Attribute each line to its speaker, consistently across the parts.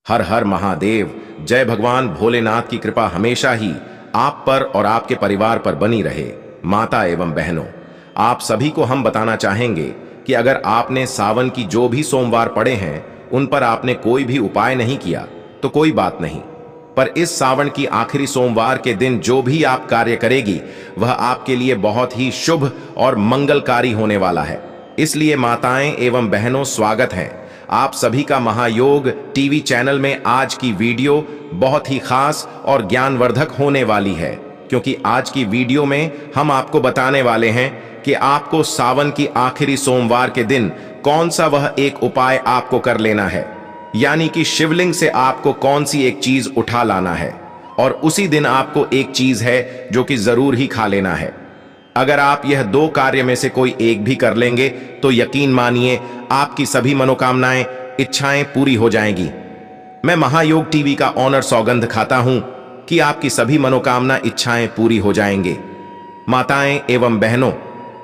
Speaker 1: हर हर महादेव। जय भगवान भोलेनाथ की कृपा हमेशा ही आप पर और आपके परिवार पर बनी रहे। माता एवं बहनों, आप सभी को हम बताना चाहेंगे कि अगर आपने सावन की जो भी सोमवार पड़े हैं उन पर आपने कोई भी उपाय नहीं किया तो कोई बात नहीं, पर इस सावन की आखिरी सोमवार के दिन जो भी आप कार्य करेगी वह आपके लिए बहुत ही शुभ और मंगलकारी होने वाला है। इसलिए माताएं एवं बहनों, स्वागत है आप सभी का महायोग टीवी चैनल में। आज की वीडियो बहुत ही खास और ज्ञानवर्धक होने वाली है, क्योंकि आज की वीडियो में हम आपको बताने वाले हैं कि आपको सावन की आखिरी सोमवार के दिन कौन सा वह एक उपाय आपको कर लेना है, यानी कि शिवलिंग से आपको कौन सी एक चीज उठा लाना है और उसी दिन आपको एक चीज है जो कि जरूर ही खा लेना है। अगर आप यह दो कार्य में से कोई एक भी कर लेंगे तो यकीन मानिए आपकी सभी मनोकामनाएं, इच्छाएं पूरी हो जाएंगी। मैं महायोग टीवी का ऑनर सौगंध खाता हूं कि आपकी सभी मनोकामना, इच्छाएं पूरी हो जाएंगे। माताएं एवं बहनों,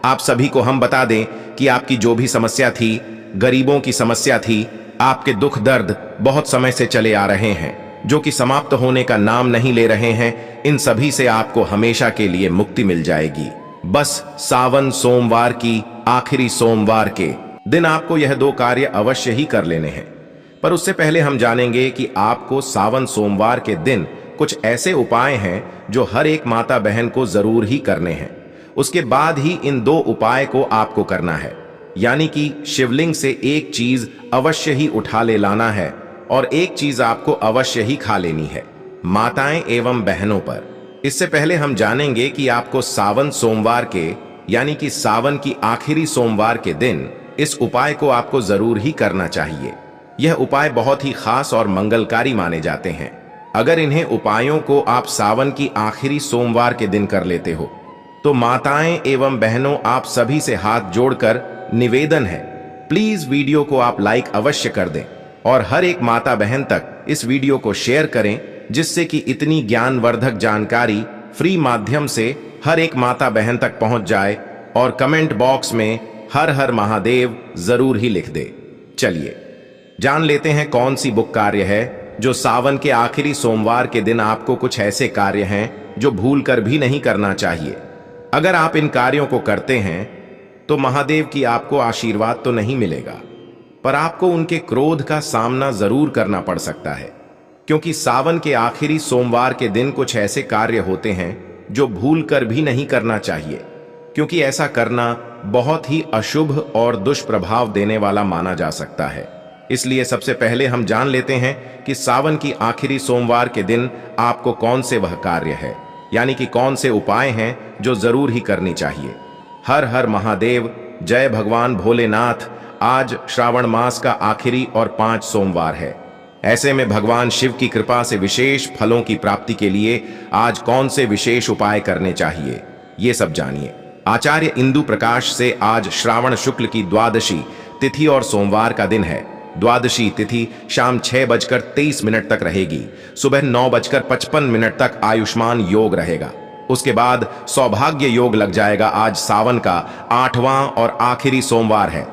Speaker 1: आप सभी को हम बता दें कि आपकी जो भी समस्या थी, गरीबों की समस्या थी, आपके दुख दर्द बहुत समय से चले आ रहे हैं जो कि समाप्त होने का नाम नहीं ले रहे हैं, इन सभी से आपको हमेशा के लिए मुक्ति मिल जाएगी। बस सावन सोमवार की आखिरी सोमवार के दिन आपको यह दो कार्य अवश्य ही कर लेने हैं। पर उससे पहले हम जानेंगे कि आपको सावन सोमवार के दिन कुछ ऐसे उपाय हैं जो हर एक माता बहन को जरूर ही करने हैं। उसके बाद ही इन दो उपाय को आपको करना है, यानी कि शिवलिंग से एक चीज अवश्य ही उठा ले लाना है और एक चीज आपको अवश्य ही खा लेनी है। माताएं एवं बहनों पर इससे पहले हम जानेंगे कि आपको सावन सोमवार के, यानी कि सावन की आखिरी सोमवार के दिन इस उपाय को आपको जरूर ही करना चाहिए। यह उपाय बहुत ही खास और मंगलकारी माने जाते हैं। अगर इन्हें उपायों को आप सावन की आखिरी सोमवार के दिन कर लेते हो तो माताएं एवं बहनों, आप सभी से हाथ जोड़कर निवेदन है, प्लीज वीडियो को आप लाइक अवश्य कर दें और हर एक माता बहन तक इस वीडियो को शेयर करें, जिससे कि इतनी ज्ञानवर्धक जानकारी फ्री माध्यम से हर एक माता बहन तक पहुंच जाए और कमेंट बॉक्स में हर हर महादेव जरूर ही लिख दे। चलिए जान लेते हैं कौन सी बुक कार्य है जो सावन के आखिरी सोमवार के दिन आपको कुछ ऐसे कार्य हैं जो भूल कर भी नहीं करना चाहिए। अगर आप इन कार्यों को करते हैं तो महादेव की आपको आशीर्वाद तो नहीं मिलेगा, पर आपको उनके क्रोध का सामना जरूर करना पड़ सकता है, क्योंकि सावन के आखिरी सोमवार के दिन कुछ ऐसे कार्य होते हैं जो भूल कर भी नहीं करना चाहिए, क्योंकि ऐसा करना बहुत ही अशुभ और दुष्प्रभाव देने वाला माना जा सकता है। इसलिए सबसे पहले हम जान लेते हैं कि सावन की आखिरी सोमवार के दिन आपको कौन से वह कार्य है, यानी कि कौन से उपाय हैं जो जरूर ही करनी चाहिए। हर हर महादेव। जय भगवान भोलेनाथ। आज श्रावण मास का आखिरी और 5 सोमवार है। ऐसे में भगवान शिव की कृपा से विशेष फलों की प्राप्ति के लिए आज कौन से विशेष उपाय करने चाहिए, ये सब जानिए। आचार्य इंदु प्रकाश से आज श्रावण शुक्ल की द्वादशी तिथि और सोमवार का दिन है। द्वादशी तिथि शाम 6:23 तक रहेगी। सुबह 9:55 तक आयुष्मान योग रहेगा। उसके बाद सौभाग्य योग लग जाएगा। आज सावन का 8वां और आखिरी सोमवार है।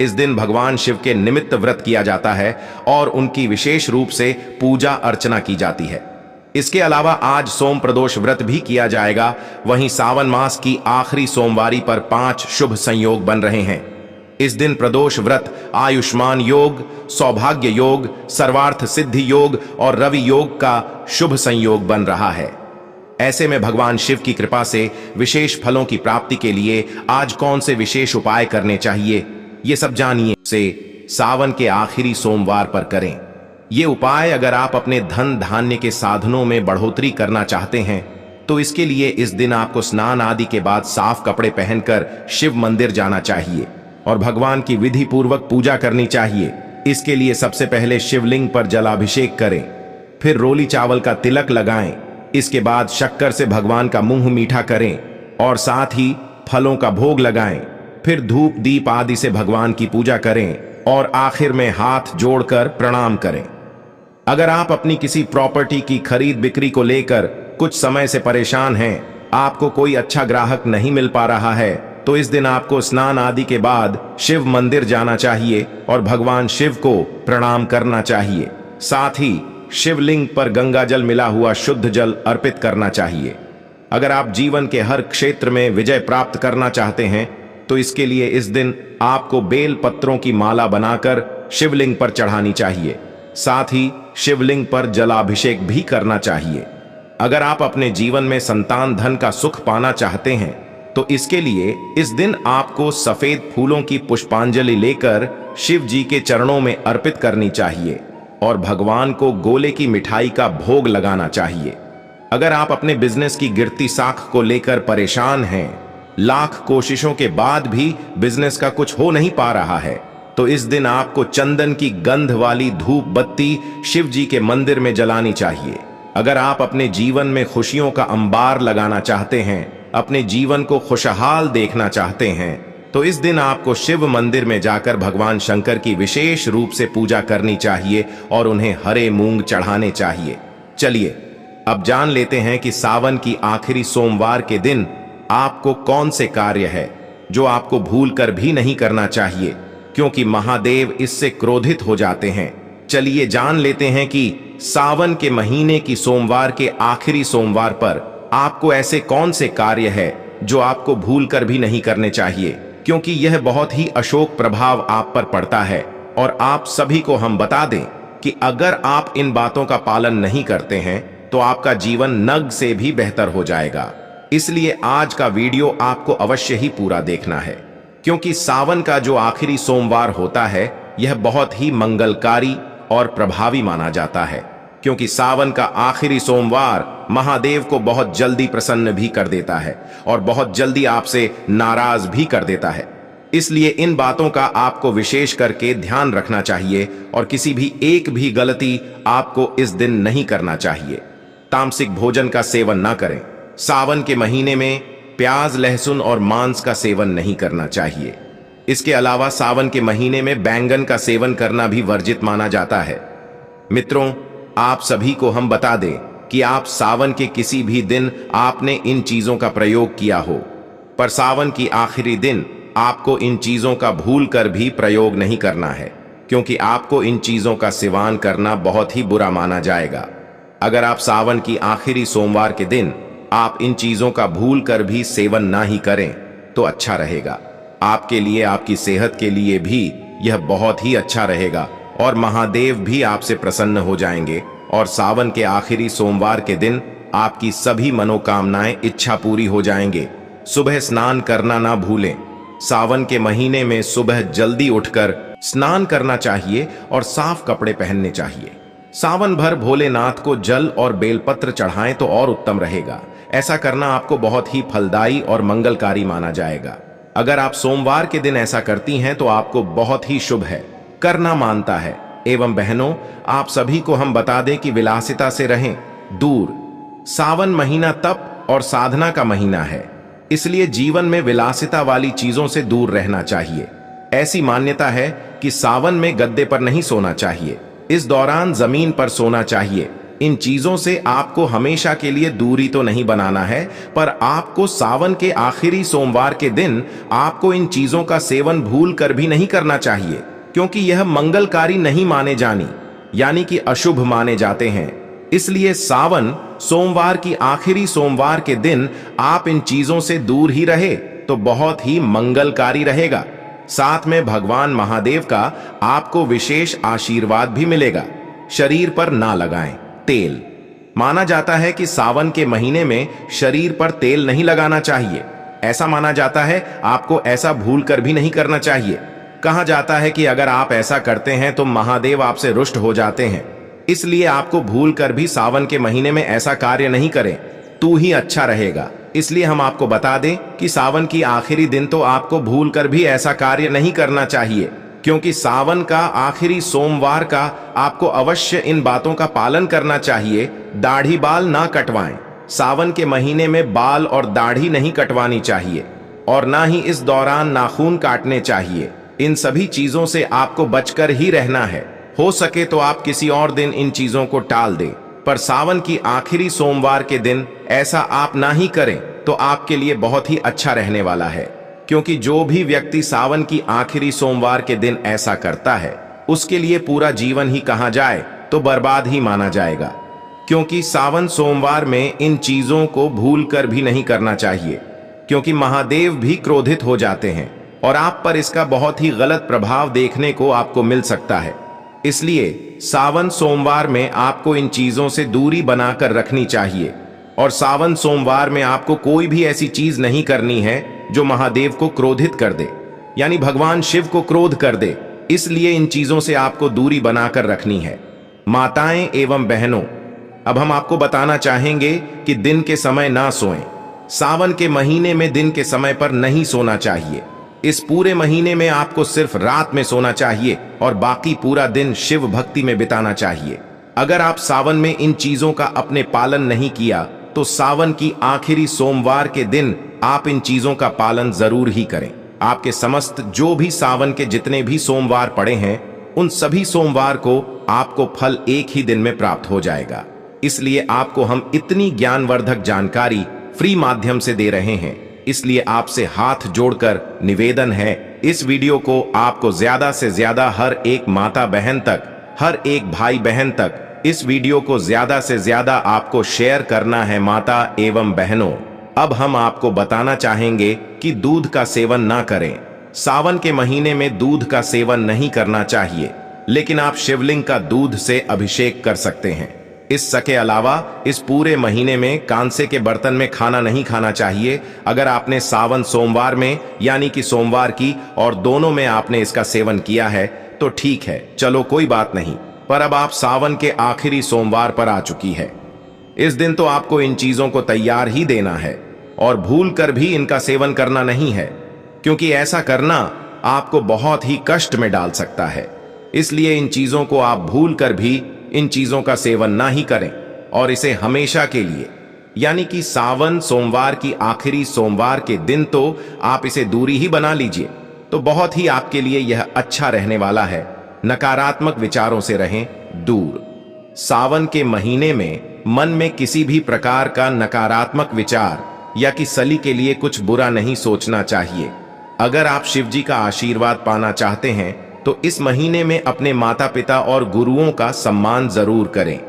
Speaker 1: इस दिन भगवान शिव के निमित्त व्रत किया जाता है और उनकी विशेष रूप से पूजा अर्चना की जाती है। इसके अलावा आज सोम प्रदोष व्रत भी किया जाएगा। वहीं सावन मास की आखिरी सोमवारी पर 5 शुभ संयोग बन रहे हैं। इस दिन प्रदोष व्रत आयुष्मान योग, सौभाग्य योग, सर्वार्थ सिद्धि योग और रवि योग का शुभ संयोग बन रहा है। ऐसे में भगवान शिव की कृपा से विशेष फलों की प्राप्ति के लिए आज कौन से विशेष उपाय करने चाहिए, ये सब जानिए। से सावन के आखिरी सोमवार पर करें ये उपाय। अगर आप अपने धन धान्य के साधनों में बढ़ोतरी करना चाहते हैं तो इसके लिए इस दिन आपको स्नान आदि के बाद साफ कपड़े पहनकर शिव मंदिर जाना चाहिए और भगवान की विधि पूर्वक पूजा करनी चाहिए। इसके लिए सबसे पहले शिवलिंग पर जलाभिषेक करें, फिर रोली चावल का तिलक लगाएं। इसके बाद शक्कर से भगवान का मुंह मीठा करें और साथ ही फलों का भोग लगाएं। फिर धूप दीप आदि से भगवान की पूजा करें और आखिर में हाथ जोड़कर प्रणाम करें। अगर आप अपनी किसी प्रॉपर्टी की खरीद बिक्री को लेकर कुछ समय से परेशान हैं, आपको कोई अच्छा ग्राहक नहीं मिल पा रहा है, तो इस दिन आपको स्नान आदि के बाद शिव मंदिर जाना चाहिए और भगवान शिव को प्रणाम करना चाहिए। साथ ही शिवलिंग पर गंगा जल मिला हुआ शुद्ध जल अर्पित करना चाहिए। अगर आप जीवन के हर क्षेत्र में विजय प्राप्त करना चाहते हैं तो इसके लिए इस दिन आपको बेल पत्रों की माला बनाकर शिवलिंग पर चढ़ानी चाहिए। साथ ही शिवलिंग पर जलाभिषेक भी करना चाहिए। अगर आप अपने जीवन में संतान धन का सुख पाना चाहते हैं तो इसके लिए इस दिन आपको सफेद फूलों की पुष्पांजलि लेकर शिव जी के चरणों में अर्पित करनी चाहिए और भगवान को गोले की मिठाई का भोग लगाना चाहिए। अगर आप अपने बिजनेस की गिरती साख को लेकर परेशान हैं, लाख कोशिशों के बाद भी बिजनेस का कुछ हो नहीं पा रहा है, तो इस दिन आपको चंदन की गंध वाली धूप बत्ती शिव जी के मंदिर में जलानी चाहिए। अगर आप अपने जीवन में खुशियों का अंबार लगाना चाहते हैं, अपने जीवन को खुशहाल देखना चाहते हैं, तो इस दिन आपको शिव मंदिर में जाकर भगवान शंकर की विशेष रूप से पूजा करनी चाहिए और उन्हें हरे मूंग चढ़ाने चाहिए। चलिए अब जान लेते हैं कि सावन की आखिरी सोमवार के दिन आपको कौन से कार्य है जो आपको भूल कर भी नहीं करना चाहिए, क्योंकि महादेव इससे क्रोधित हो जाते हैं। चलिए जान लेते हैं कि सावन के महीने की सोमवार के आखिरी सोमवार पर आपको ऐसे कौन से कार्य है जो आपको भूल कर भी नहीं करने चाहिए, क्योंकि यह बहुत ही अशोक प्रभाव आप पर पड़ता है। और आप सभी को हम बता दें कि अगर आप इन बातों का पालन नहीं करते हैं तो आपका जीवन नग से भी बेहतर हो जाएगा। इसलिए आज का वीडियो आपको अवश्य ही पूरा देखना है, क्योंकि सावन का जो आखिरी सोमवार होता है यह बहुत ही मंगलकारी और प्रभावी माना जाता है, क्योंकि सावन का आखिरी सोमवार महादेव को बहुत जल्दी प्रसन्न भी कर देता है और बहुत जल्दी आपसे नाराज भी कर देता है। इसलिए इन बातों का आपको विशेष करके ध्यान रखना चाहिए और किसी भी एक भी गलती आपको इस दिन नहीं करना चाहिए। तामसिक भोजन का सेवन ना करें। सावन के महीने में प्याज, लहसुन और मांस का सेवन नहीं करना चाहिए। इसके अलावा सावन के महीने में बैंगन का सेवन करना भी वर्जित माना जाता है। मित्रों, आप सभी को हम बता दें कि आप सावन के किसी भी दिन आपने इन चीजों का प्रयोग किया हो, पर सावन की आखिरी दिन आपको इन चीजों का भूल कर भी प्रयोग नहीं करना है, क्योंकि आपको इन चीजों का सेवन करना बहुत ही बुरा माना जाएगा। अगर आप सावन की आखिरी सोमवार के दिन आप इन चीजों का भूल कर भी सेवन ना ही करें तो अच्छा रहेगा। आपके लिए, आपकी सेहत के लिए भी यह बहुत ही अच्छा रहेगा और महादेव भी आपसे प्रसन्न हो जाएंगे और सावन के आखिरी सोमवार के दिन आपकी सभी मनोकामनाएं इच्छा पूरी हो जाएंगे। सुबह स्नान करना ना भूलें। सावन के महीने में सुबह जल्दी उठकर स्नान करना चाहिए और साफ कपड़े पहनने चाहिए। सावन भर भोलेनाथ को जल और बेलपत्र चढ़ाएं तो और उत्तम रहेगा। ऐसा करना आपको बहुत ही फलदायी और मंगलकारी माना जाएगा। अगर आप सोमवार के दिन ऐसा करती हैं तो आपको बहुत ही शुभ है, करना मानता है। एवं बहनों, आप सभी को हम बता दें कि विलासिता से रहें दूर। सावन महीना तप और साधना का महीना है, इसलिए जीवन में विलासिता वाली चीजों से दूर रहना चाहिए। ऐसी मान्यता है कि सावन में गद्दे पर नहीं सोना चाहिए, इस दौरान जमीन पर सोना चाहिए। इन चीजों से आपको हमेशा के लिए दूरी तो नहीं बनाना है, पर आपको सावन के आखिरी सोमवार के दिन आपको इन चीजों का सेवन भूल कर भी नहीं करना चाहिए, क्योंकि यह मंगलकारी नहीं माने जानी, यानी कि अशुभ माने जाते हैं। इसलिए सावन सोमवार की आखिरी सोमवार के दिन आप इन चीजों से दूर ही रहे तो बहुत ही मंगलकारी रहेगा। साथ में भगवान महादेव का आपको विशेष आशीर्वाद भी मिलेगा। शरीर पर ना लगाएं तेल। माना जाता है कि सावन के महीने में शरीर पर तेल नहीं लगाना चाहिए। ऐसा माना जाता है, आपको ऐसा भूल कर भी नहीं करना चाहिए। कहा जाता है कि अगर आप ऐसा करते हैं तो महादेव आपसे रुष्ट हो जाते हैं। इसलिए आपको भूल कर भी सावन के महीने में ऐसा कार्य नहीं करें, तू ही अच्छा रहेगा। इसलिए हम आपको बता दें कि सावन की आखिरी दिन तो आपको भूल कर भी ऐसा कार्य नहीं करना चाहिए, क्योंकि सावन का आखिरी सोमवार का आपको अवश्य इन बातों का पालन करना चाहिए। दाढ़ी बाल ना कटवाएं। सावन के महीने में बाल और दाढ़ी नहीं कटवानी चाहिए और ना ही इस दौरान नाखून काटने चाहिए। इन सभी चीजों से आपको बचकर ही रहना है। हो सके तो आप किसी और दिन इन चीजों को टाल दें, पर सावन की आखिरी सोमवार के दिन ऐसा आप ना ही करें तो आपके लिए बहुत ही अच्छा रहने वाला है, क्योंकि जो भी व्यक्ति सावन की आखिरी सोमवार के दिन ऐसा करता है उसके लिए पूरा जीवन ही कहा जाए तो बर्बाद ही माना जाएगा, क्योंकि सावन सोमवार में इन चीजों को भूल कर भी नहीं करना चाहिए, क्योंकि महादेव भी क्रोधित हो जाते हैं और आप पर इसका बहुत ही गलत प्रभाव देखने को आपको मिल सकता है। इसलिए सावन सोमवार में आपको इन चीजों से दूरी बनाकर रखनी चाहिए और सावन सोमवार में आपको कोई भी ऐसी चीज नहीं करनी है जो महादेव को क्रोधित कर दे, यानी भगवान शिव को क्रोध कर दे। इसलिए इन चीजों से आपको दूरी बनाकर रखनी है। माताएं एवं बहनों, अब हम आपको बताना चाहेंगे कि दिन के समय ना सोएं। सावन के महीने में दिन के समय पर नहीं सोना चाहिए। इस पूरे महीने में आपको सिर्फ रात में सोना चाहिए और बाकी पूरा दिन शिव भक्ति में बिताना चाहिए। अगर आप सावन में इन चीजों का अपने पालन नहीं किया तो सावन की आखिरी सोमवार के दिन आप इन चीजों का पालन जरूर ही करें। आपके समस्त जो भी सावन के जितने भी सोमवार पड़े हैं, उन सभी सोमवार को आपको फल एक ही दिन में प्राप्त हो जाएगा। इसलिए आपको हम इतनी ज्ञानवर्धक जानकारी फ्री माध्यम से दे रहे हैं। इसलिए आपसे हाथ जोड़कर निवेदन है, इस वीडियो को आपको ज्यादा से ज्यादा हर एक माता बहन तक, हर एक भाई बहन तक इस वीडियो को ज्यादा से ज्यादा आपको शेयर करना है। माता एवं बहनों, अब हम आपको बताना चाहेंगे कि दूध का सेवन ना करें। सावन के महीने में दूध का सेवन नहीं करना चाहिए, लेकिन आप शिवलिंग का दूध से अभिषेक कर सकते हैं। इसके अलावा इस पूरे महीने में कांसे के बर्तन में खाना नहीं खाना चाहिए। अगर आपने सावन सोमवार में यानी कि सोमवार की और दोनों में आपने इसका सेवन किया है तो ठीक है, चलो कोई बात नहीं, पर अब आप सावन के आखिरी सोमवार पर आ चुकी है। इस दिन तो आपको इन चीजों को तैयार ही देना है और भूल कर भी इनका सेवन करना नहीं है, क्योंकि ऐसा करना आपको बहुत ही कष्ट में डाल सकता है। इसलिए इन चीजों को आप भूल कर भी इन चीजों का सेवन ना ही करें और इसे हमेशा के लिए, यानी कि सावन सोमवार की आखिरी सोमवार के दिन तो आप इसे दूरी ही बना लीजिए, तो बहुत ही आपके लिए यह अच्छा रहने वाला है। नकारात्मक विचारों से रहें दूर। सावन के महीने में मन में किसी भी प्रकार का नकारात्मक विचार या कि सली के लिए कुछ बुरा नहीं सोचना चाहिए। अगर आप शिव जी का आशीर्वाद पाना चाहते हैं तो इस महीने में अपने माता पिता और गुरुओं का सम्मान जरूर करें।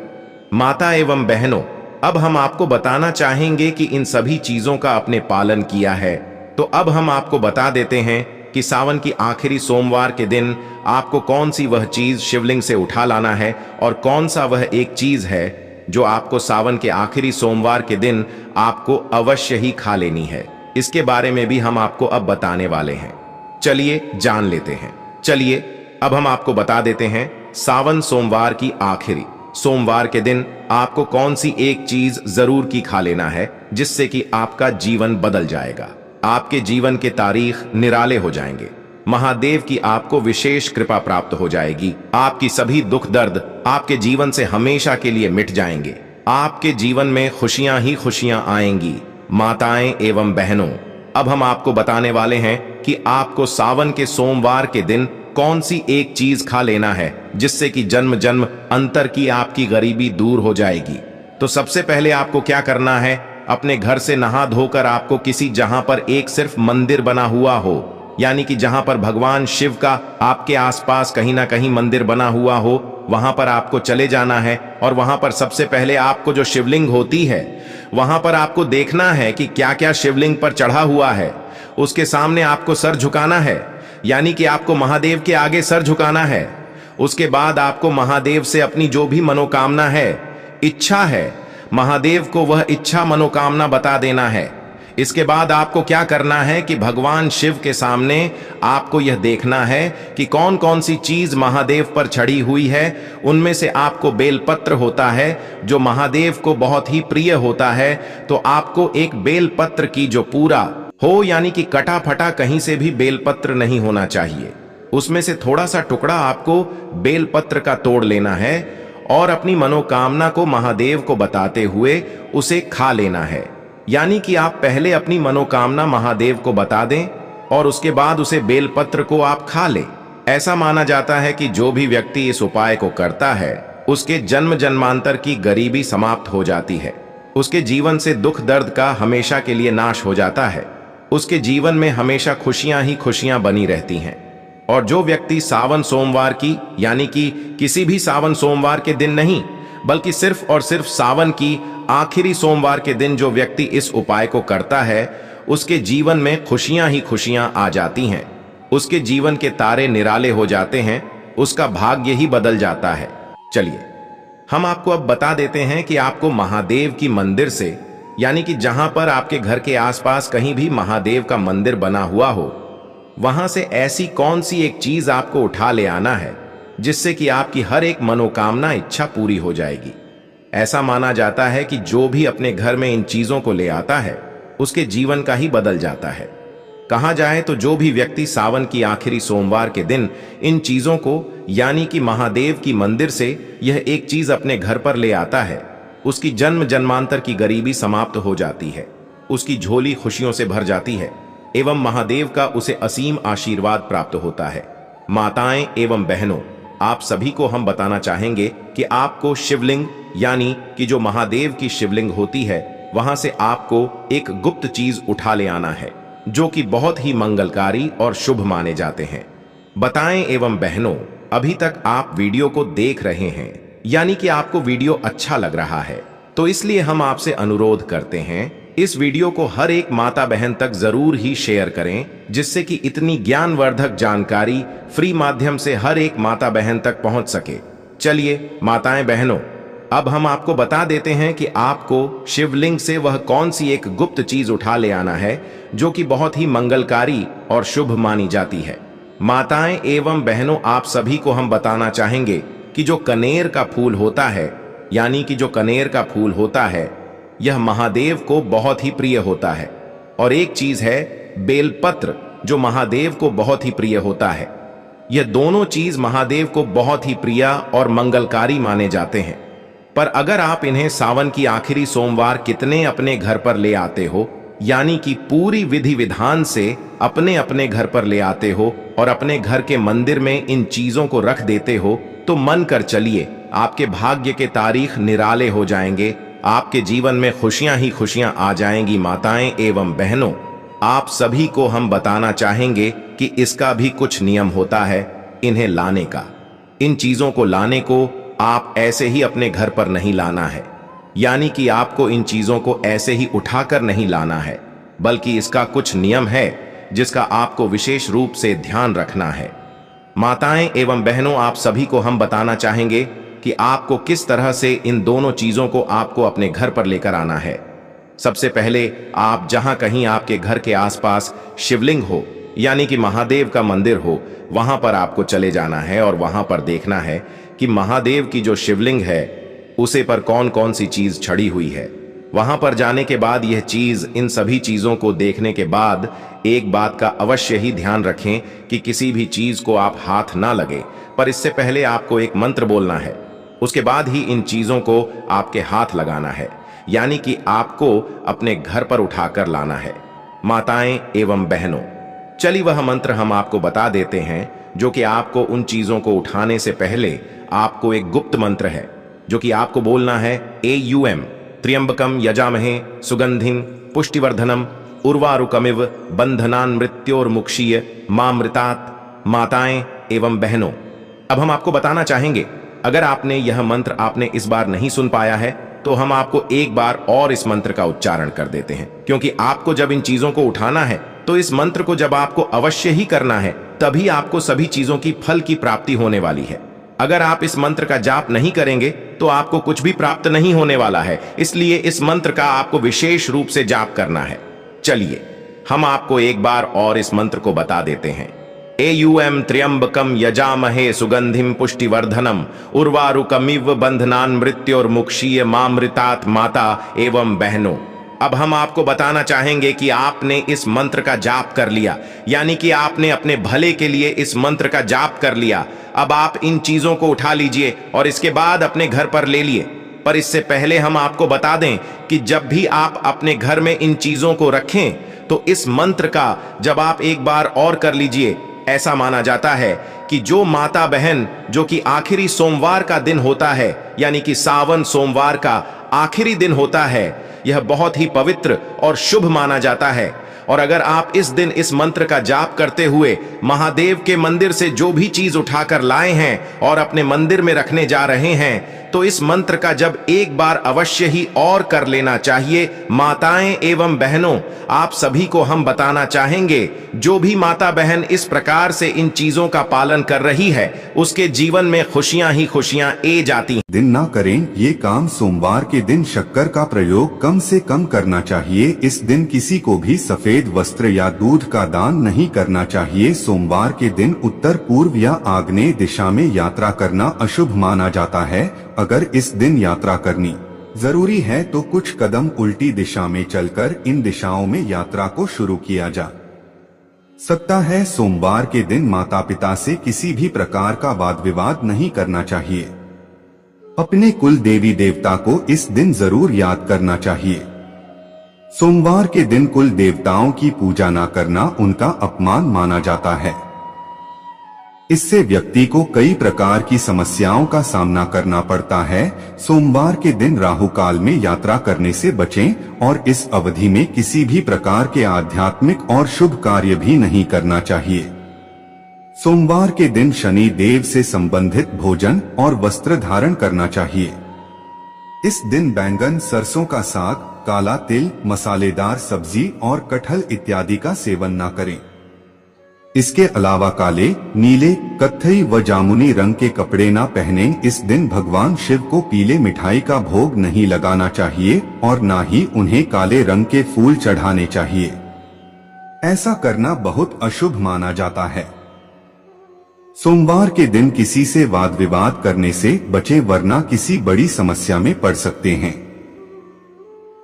Speaker 1: माता एवं बहनों, अब हम आपको बताना चाहेंगे कि इन सभी चीजों का आपने पालन किया है, तो अब हम आपको बता देते हैं कि सावन की आखिरी सोमवार के दिन आपको कौन सी वह चीज शिवलिंग से उठा लाना है और कौन सा वह एक चीज है जो आपको सावन के आखिरी सोमवार के दिन आपको अवश्य ही खा लेनी है। इसके बारे में भी हम आपको अब बताने वाले हैं। चलिए जान लेते हैं। चलिए अब हम आपको बता देते हैं, सावन सोमवार की आखिरी सोमवार के दिन आपको कौन सी एक चीज जरूर की खा लेना है जिससे कि आपका जीवन बदल जाएगा। आपके जीवन के तारीख निराले हो जाएंगे। महादेव की आपको विशेष कृपा प्राप्त हो जाएगी। आपकी सभी दुख दर्द आपके जीवन से हमेशा के लिए मिट जाएंगे। आपके जीवन में खुशियां ही खुशियां आएंगी। माताएं एवं बहनों, अब हम आपको बताने वाले हैं कि आपको सावन के सोमवार के दिन कौन सी एक चीज खा लेना है जिससे कि जन्म जन्म अंतर की आपकी गरीबी दूर हो जाएगी। तो सबसे पहले आपको क्या करना है, अपने घर से नहा धोकर आपको किसी जहां पर एक सिर्फ मंदिर बना हुआ हो, यानी कि जहां पर भगवान शिव का आपके आसपास कहीं ना कहीं मंदिर बना हुआ हो, वहां पर आपको चले जाना है और वहां पर सबसे पहले आपको जो शिवलिंग होती है वहां पर आपको देखना है कि क्या क्या शिवलिंग पर चढ़ा हुआ है। उसके सामने आपको सर झुकाना है, यानी कि आपको महादेव के आगे सर झुकाना है। उसके बाद आपको महादेव से अपनी जो भी मनोकामना है, इच्छा है, महादेव को वह इच्छा मनोकामना बता देना है। इसके बाद आपको क्या करना है कि भगवान शिव के सामने आपको यह देखना है कि कौन कौन सी चीज महादेव पर चढ़ी हुई है। उनमें से आपको बेलपत्र होता है जो महादेव को बहुत ही प्रिय होता है, तो आपको एक बेलपत्र की जो पूरा हो, यानी कि कटा फटा कहीं से भी बेलपत्र नहीं होना चाहिए, उसमें से थोड़ा सा टुकड़ा आपको बेलपत्र का तोड़ लेना है और अपनी मनोकामना को महादेव को बताते हुए उसे खा लेना है। यानी कि आप पहले अपनी मनोकामना महादेव को बता दें और उसके बाद उसे बेलपत्र को आप खा लें। ऐसा माना जाता है कि जो भी व्यक्ति इस उपाय को करता है उसके जन्म जन्मांतर की गरीबी समाप्त हो जाती है। उसके जीवन से दुख दर्द का हमेशा के लिए नाश हो जाता है। उसके जीवन में हमेशा खुशियां ही खुशियां बनी रहती हैं और जो व्यक्ति सावन सोमवार की यानी कि किसी भी सावन सोमवार के दिन नहीं, बल्कि सिर्फ और सिर्फ सावन की आखिरी सोमवार के दिन जो व्यक्ति इस उपाय को करता है, उसके जीवन में खुशियां ही खुशियां आ जाती हैं। उसके जीवन के तारे निराले हो जाते हैं, उसका भाग्य ही बदल जाता है। चलिए हम आपको अब बता देते हैं कि आपको महादेव की मंदिर से, यानी कि जहां पर आपके घर के आसपास कहीं भी महादेव का मंदिर बना हुआ हो, वहां से ऐसी कौन सी एक चीज आपको उठा ले आना है जिससे कि आपकी हर एक मनोकामना इच्छा पूरी हो जाएगी। ऐसा माना जाता है कि जो भी अपने घर में इन चीजों को ले आता है उसके जीवन का ही बदल जाता है। कहा जाए तो जो भी व्यक्ति सावन की आखिरी सोमवार के दिन इन चीजों को यानी कि महादेव की मंदिर से यह एक चीज अपने घर पर ले आता है, उसकी जन्म जन्मांतर की गरीबी समाप्त हो जाती है, उसकी झोली खुशियों से भर जाती है एवं महादेव का उसे असीम आशीर्वाद प्राप्त होता है। माताएं एवं बहनों, आप सभी को हम बताना चाहेंगे कि आपको शिवलिंग यानी कि जो महादेव की शिवलिंग होती है वहां से आपको एक गुप्त चीज उठा ले आना है जो कि बहुत ही मंगलकारी और शुभ माने जाते हैं। बताएं एवं बहनों, अभी तक आप वीडियो को देख रहे हैं यानी कि आपको वीडियो अच्छा लग रहा है, तो इसलिए हम आपसे अनुरोध करते हैं इस वीडियो को हर एक माता बहन तक जरूर ही शेयर करें, जिससे कि इतनी ज्ञानवर्धक जानकारी फ्री माध्यम से हर एक माता बहन तक पहुंच सके। चलिए माताएं बहनों, अब हम आपको बता देते हैं कि आपको शिवलिंग से वह कौन सी एक गुप्त चीज उठा ले आना है जो कि बहुत ही मंगलकारी और शुभ मानी जाती है। माताएं एवं बहनों, आप सभी को हम बताना चाहेंगे कि जो कनेर का फूल होता है यानी कि जो कनेर का फूल होता है यह महादेव को बहुत ही प्रिय होता है। और एक चीज है बेलपत्र जो महादेव को बहुत ही प्रिय होता है। यह दोनों चीज महादेव को बहुत ही प्रिय और मंगलकारी माने जाते हैं। पर अगर आप इन्हें सावन की आखिरी सोमवार कितने अपने घर पर ले आते हो यानी कि पूरी विधि विधान से अपने अपने घर पर ले आते हो और अपने घर के मंदिर में इन चीजों को रख देते हो, तो मन कर चलिए आपके भाग्य के तारीख निराले हो जाएंगे, आपके जीवन में खुशियां ही खुशियां आ जाएंगी। माताएं एवं बहनों, आप सभी को हम बताना चाहेंगे कि इसका भी कुछ नियम होता है इन्हें लाने का। इन चीजों को लाने को आप ऐसे ही अपने घर पर नहीं लाना है, यानी कि आपको इन चीजों को ऐसे ही उठाकर नहीं लाना है, बल्कि इसका कुछ नियम है जिसका आपको विशेष रूप से ध्यान रखना है। माताएं एवं बहनों, आप सभी को हम बताना चाहेंगे कि आपको किस तरह से इन दोनों चीजों को आपको अपने घर पर लेकर आना है। सबसे पहले आप जहां कहीं आपके घर के आसपास शिवलिंग हो यानी कि महादेव का मंदिर हो, वहां पर आपको चले जाना है और वहां पर देखना है कि महादेव की जो शिवलिंग है उसे पर कौन कौन सी चीज छड़ी हुई है। वहां पर जाने के बाद यह चीज, इन सभी चीजों को देखने के बाद एक बात का अवश्य ही ध्यान रखें कि किसी भी चीज को आप हाथ ना लगे, पर इससे पहले आपको एक मंत्र बोलना है, उसके बाद ही इन चीजों को आपके हाथ लगाना है, यानी कि आपको अपने घर पर उठाकर लाना है। माताएं एवं बहनों, चलिए वह मंत्र हम आपको बता देते हैं जो कि आपको उन चीजों को उठाने से पहले आपको एक गुप्त मंत्र है जो कि आपको बोलना है AUM त्र्यंबकम यजामहे सुगंधिं पुष्टिवर्धनम उर्वारुकमिव बंधनान मृत्योर्मुक्षीय मामृतात्। माताएं एवं बहनों, अब हम आपको बताना चाहेंगे, अगर आपने यह मंत्र आपने इस बार नहीं सुन पाया है तो हम आपको एक बार और इस मंत्र का उच्चारण कर देते हैं, क्योंकि आपको जब इन चीजों को उठाना है तो इस मंत्र को जब आपको अवश्य ही करना है तभी आपको सभी चीजों की फल की प्राप्ति होने वाली है। अगर आप इस मंत्र का जाप नहीं करेंगे तो आपको कुछ भी प्राप्त नहीं होने वाला है, इसलिए इस मंत्र का आपको विशेष रूप से जाप करना है। चलिए हम आपको एक बार और इस मंत्र को बता देते हैं। AUM त्र्यंबकम यजामहे सुगंधिं पुष्टिवर्धनम उर्वारुकमिव बंधनान मृत्योर्मुक्षीय मामृतात्। माता एवं बहनों, अब हम आपको बताना चाहेंगे कि आपने इस मंत्र का जाप कर लिया, यानी कि आपने अपने भले के लिए इस मंत्र का जाप कर लिया। अब आप इन चीजों को उठा लीजिए और इसके बाद अपने घर पर ले लिए। पर इससे पहले हम आपको बता दें कि जब भी आप अपने घर में इन चीजों को रखें तो इस मंत्र का जब आप एक बार और कर लीजिए, ऐसा माना जाता है कि जो माता बहन जो कि आखिरी सोमवार का दिन होता है यानी कि सावन सोमवार का आखिरी दिन होता है, यह बहुत ही पवित्र और शुभ माना जाता है और अगर आप इस दिन इस मंत्र का जाप करते हुए महादेव के मंदिर से जो भी चीज उठाकर लाए हैं और अपने मंदिर में रखने जा रहे हैं, तो इस मंत्र का जब एक बार अवश्य ही और कर लेना चाहिए। माताएं एवं बहनों, आप सभी को हम बताना चाहेंगे, जो भी माता बहन इस प्रकार से इन चीजों का पालन कर रही है, उसके जीवन में खुशियां ही खुशियां ए जाती हैं।
Speaker 2: दिन ना करें ये काम। सोमवार के दिन शक्कर का प्रयोग कम से कम करना चाहिए। इस दिन किसी को भी सफेद वस्त्र या दूध का दान नहीं करना चाहिए। सोमवार के दिन उत्तर पूर्व या आग्नेय दिशा में यात्रा करना अशुभ माना जाता है। अगर इस दिन यात्रा करनी जरूरी है तो कुछ कदम उल्टी दिशा में चलकर इन दिशाओं में यात्रा को शुरू किया जा सकता है। सोमवार के दिन माता पिता से किसी भी प्रकार का वाद विवाद नहीं करना चाहिए। अपने कुल देवी देवता को इस दिन जरूर याद करना चाहिए। सोमवार के दिन कुल देवताओं की पूजा न करना उनका अपमान माना जाता है। इससे व्यक्ति को कई प्रकार की समस्याओं का सामना करना पड़ता है। सोमवार के दिन राहु काल में यात्रा करने से बचें और इस अवधि में किसी भी प्रकार के आध्यात्मिक और शुभ कार्य भी नहीं करना चाहिए। सोमवार के दिन शनि देव से संबंधित भोजन और वस्त्र धारण करना चाहिए। इस दिन बैंगन, सरसों का साग, काला तिल, मसालेदार सब्जी और कटहल इत्यादि का सेवन न करें। इसके अलावा काले, नीले, कत्थई व जामुनी रंग के कपड़े न पहने। इस दिन भगवान शिव को पीले मिठाई का भोग नहीं लगाना चाहिए और न ही उन्हें काले रंग के फूल चढ़ाने चाहिए। ऐसा करना बहुत अशुभ माना जाता है। सोमवार के दिन किसी से वाद विवाद करने से बचें, वरना किसी बड़ी समस्या में पड़ सकते हैं।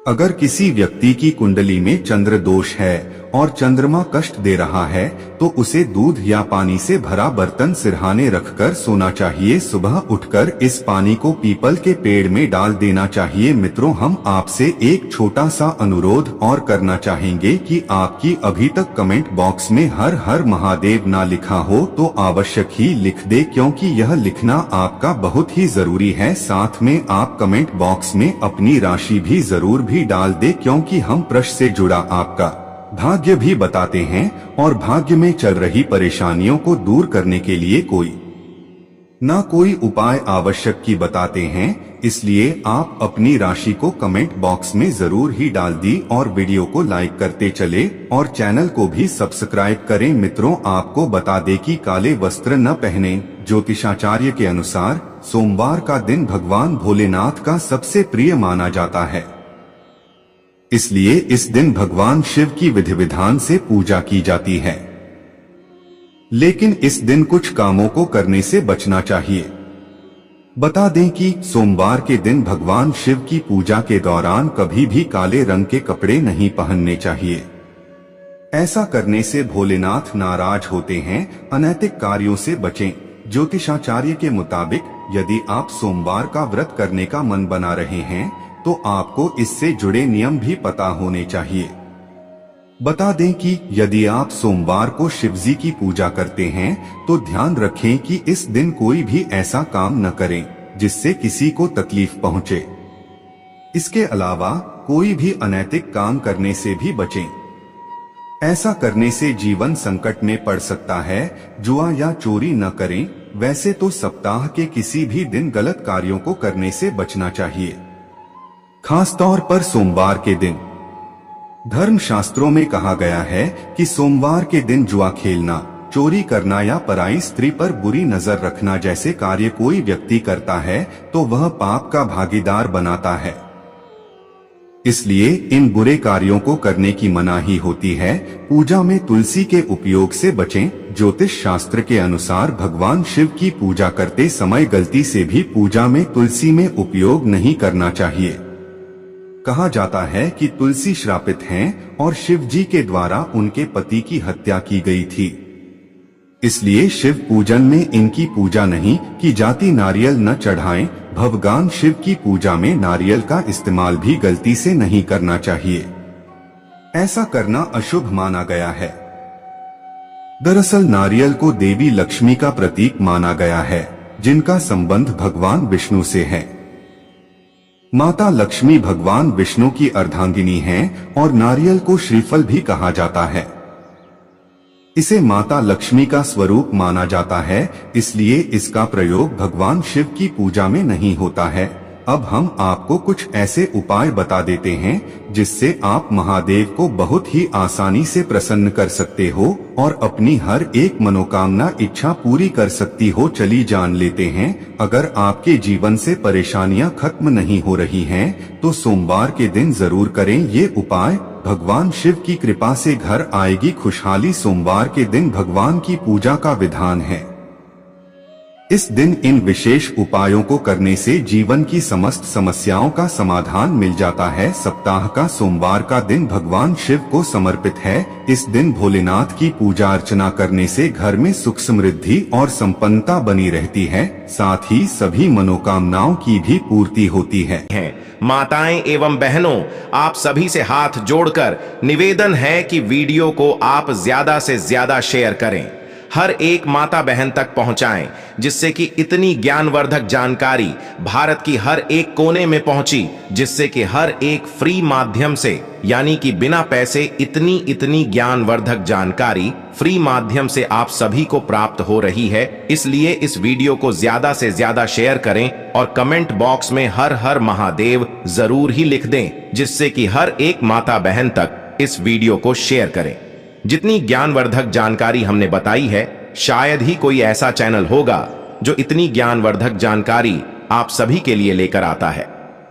Speaker 2: अगर किसी व्यक्ति की कुंडली में चंद्र दोष है और चंद्रमा कष्ट दे रहा है तो उसे दूध या पानी से भरा बर्तन सिरहाने रखकर सोना चाहिए। सुबह उठकर इस पानी को पीपल के पेड़ में डाल देना चाहिए। मित्रों, हम आपसे एक छोटा सा अनुरोध और करना चाहेंगे कि आपकी अभी तक कमेंट बॉक्स में हर हर महादेव ना लिखा हो तो आवश्यक ही लिख दे, क्योंकि यह लिखना आपका बहुत ही जरूरी है। साथ में आप कमेंट बॉक्स में अपनी राशि भी जरूर भी डाल दे, क्योंकि हम प्रश्न से जुड़ा आपका भाग्य भी बताते हैं और भाग्य में चल रही परेशानियों को दूर करने के लिए कोई ना कोई उपाय आवश्यक की बताते हैं। इसलिए आप अपनी राशि को कमेंट बॉक्स में जरूर ही डाल दी और वीडियो को लाइक करते चले और चैनल को भी सब्सक्राइब करें। मित्रों, आपको बता दें कि काले वस्त्र न पहने। ज्योतिषाचार्य के अनुसार सोमवार का दिन भगवान भोलेनाथ का सबसे प्रिय माना जाता है। इसलिए इस दिन भगवान शिव की विधि विधान से पूजा की जाती है। लेकिन इस दिन कुछ कामों को करने से बचना चाहिए। बता दें कि सोमवार के दिन भगवान शिव की पूजा के दौरान कभी भी काले रंग के कपड़े नहीं पहनने चाहिए। ऐसा करने से भोलेनाथ नाराज होते हैं। अनैतिक कार्यों से बचें। ज्योतिषाचार्य के मुताबिक यदि आप सोमवार का व्रत करने का मन बना रहे हैं तो आपको इससे जुड़े नियम भी पता होने चाहिए। बता दें कि यदि आप सोमवार को शिवजी की पूजा करते हैं तो ध्यान रखें कि इस दिन कोई भी ऐसा काम न करें जिससे किसी को तकलीफ पहुंचे। इसके अलावा कोई भी अनैतिक काम करने से भी बचें। ऐसा करने से जीवन संकट में पड़ सकता है। जुआ या चोरी न करें। वैसे तो सप्ताह के किसी भी दिन गलत कार्यों को करने से बचना चाहिए, खासतौर पर सोमवार के दिन। धर्म शास्त्रों में कहा गया है कि सोमवार के दिन जुआ खेलना, चोरी करना या पराई स्त्री पर बुरी नजर रखना जैसे कार्य कोई व्यक्ति करता है तो वह पाप का भागीदार बनाता है। इसलिए इन बुरे कार्यों को करने की मनाही होती है। पूजा में तुलसी के उपयोग से बचें। ज्योतिष शास्त्र के अनुसार भगवान शिव की पूजा करते समय गलती से भी पूजा में तुलसी में उपयोग नहीं करना चाहिए। कहा जाता है कि तुलसी श्रापित हैं और शिव जी के द्वारा उनके पति की हत्या की गई थी। इसलिए शिव पूजन में इनकी पूजा नहीं की जाती। नारियल न चढ़ाएं। भगवान शिव की पूजा में नारियल का इस्तेमाल भी गलती से नहीं करना चाहिए। ऐसा करना अशुभ माना गया है। दरअसल नारियल को देवी लक्ष्मी का प्रतीक माना गया है, जिनका संबंध भगवान विष्णु से है। माता लक्ष्मी भगवान विष्णु की अर्धांगिनी हैं और नारियल को श्रीफल भी कहा जाता है। इसे माता लक्ष्मी का स्वरूप माना जाता है, इसलिए इसका प्रयोग भगवान शिव की पूजा में नहीं होता है। अब हम आपको कुछ ऐसे उपाय बता देते हैं जिससे आप महादेव को बहुत ही आसानी से प्रसन्न कर सकते हो और अपनी हर एक मनोकामना इच्छा पूरी कर सकती हो। चलिए जान लेते हैं। अगर आपके जीवन से परेशानियां खत्म नहीं हो रही हैं, तो सोमवार के दिन जरूर करें ये उपाय। भगवान शिव की कृपा से घर आएगी खुशहाली। सोमवार के दिन भगवान की पूजा का विधान है। इस दिन इन विशेष उपायों को करने से जीवन की समस्त समस्याओं का समाधान मिल जाता है। सप्ताह का सोमवार का दिन भगवान शिव को समर्पित है। इस दिन भोलेनाथ की पूजा अर्चना करने से घर में सुख समृद्धि और संपन्नता बनी रहती है, साथ ही सभी मनोकामनाओं की भी पूर्ति होती है।
Speaker 1: माताएं एवं बहनों, आप सभी से हाथ जोड़कर निवेदन है कि वीडियो को आप ज्यादा से ज्यादा शेयर करें, हर एक माता बहन तक पहुंचाएं, जिससे कि इतनी ज्ञानवर्धक जानकारी भारत की हर एक कोने में पहुंची, जिससे कि हर एक फ्री माध्यम से, यानी कि बिना पैसे इतनी ज्ञानवर्धक जानकारी फ्री माध्यम से आप सभी को प्राप्त हो रही है। इसलिए इस वीडियो को ज्यादा से ज्यादा शेयर करें और कमेंट बॉक्स में हर हर महादेव जरूर ही लिख दें, जिससे कि हर एक माता बहन तक इस वीडियो को शेयर करें। जितनी ज्ञानवर्धक जानकारी हमने बताई है, शायद ही कोई ऐसा चैनल होगा जो इतनी ज्ञानवर्धक जानकारी आप सभी के लिए लेकर आता है।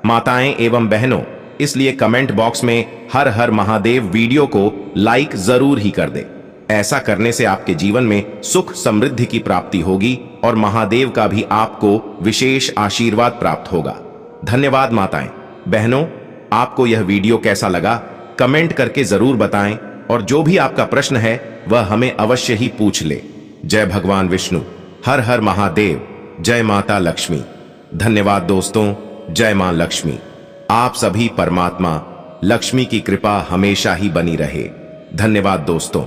Speaker 1: माताएं एवं बहनों, इसलिए कमेंट बॉक्स में हर हर महादेव वीडियो को लाइक जरूर ही कर दे। ऐसा करने से आपके जीवन में सुख समृद्धि की प्राप्ति होगी और महादेव का भी आपको विशेष आशीर्वाद प्राप्त होगा। धन्यवाद माताएं बहनों। आपको यह वीडियो कैसा लगा कमेंट करके जरूर बताएं, और जो भी आपका प्रश्न है वह हमें अवश्य ही पूछ ले। जय भगवान विष्णु, हर हर महादेव, जय माता लक्ष्मी। धन्यवाद दोस्तों, जय मां लक्ष्मी। आप सभी परमात्मा लक्ष्मी की कृपा हमेशा ही बनी रहे। धन्यवाद दोस्तों।